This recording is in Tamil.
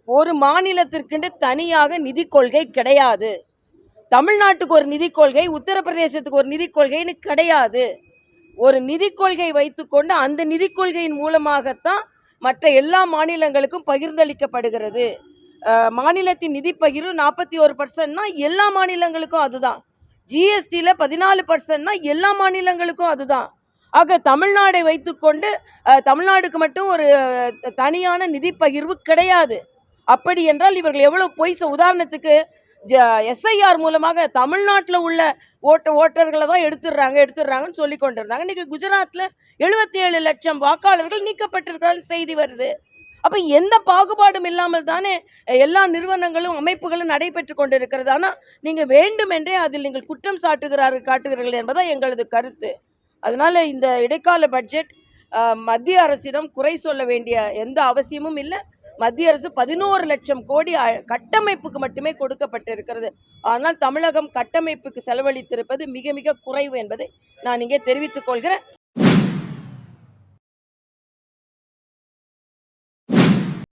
ஒரு மாநிலத்திற்கென்று தனியாக நிதி கொள்கை கிடையாது. தமிழ்நாட்டுக்கு ஒரு நிதி கொள்கை, உத்தரப்பிரதேசத்துக்கு ஒரு நிதி கொள்கைன்னு கிடையாது. ஒரு நிதி கொள்கை வைத்துக்கொண்டு அந்த நிதி கொள்கையின் மூலமாகத்தான் மற்ற எல்லா மாநிலங்களுக்கும் பகிர்ந்தளிக்கப்படுகிறது. மாநிலத்தின் நிதி பகிர்வு 41%னா எல்லா மாநிலங்களுக்கும் அதுதான். ஜிஎஸ்டியில் 14%னா எல்லா மாநிலங்களுக்கும் அதுதான். ஆக தமிழ்நாடை வைத்துக்கொண்டு தமிழ்நாடுக்கு மட்டும் ஒரு தனியான நிதி பகிர்வு கிடையாது. அப்படி என்றால் இவர்கள் எவ்வளவு பொய். உதாரணத்துக்கு எஸ்ஐஆர் மூலமாக தமிழ்நாட்டில் உள்ள ஓட்டர்களை தான் எடுத்துடுறாங்கன்னு சொல்லி கொண்டிருந்தாங்க. இன்னைக்கு குஜராத்தில் 77 லட்சம் வாக்காளர்கள் நீக்கப்பட்டிருக்கிற செய்தி வருது. அப்ப எந்த பாகுபாடும் இல்லாமல் தானே எல்லா நிறுவனங்களும் அமைப்புகளும் நடைபெற்று கொண்டிருக்கிறது. ஆனால் நீங்க வேண்டுமென்றே அதில் நீங்கள் குற்றம் காட்டுகிறீர்கள் என்பதான் எங்களது கருத்து. அதனால இந்த இடைக்கால பட்ஜெட் மத்திய அரசிடம் குறை சொல்ல வேண்டிய எந்த அவசியமும் இல்லை. மத்திய அரசு 11 லட்சம் கோடி கட்டமைப்புக்கு மட்டுமே கொடுக்கப்பட்டிருக்கிறது. ஆனால் தமிழகம் கட்டமைப்புக்கு செலவழித்திருப்பது மிக மிக குறைவு என்பதை நான் இங்கே தெரிவித்துக் கொள்கிறேன்.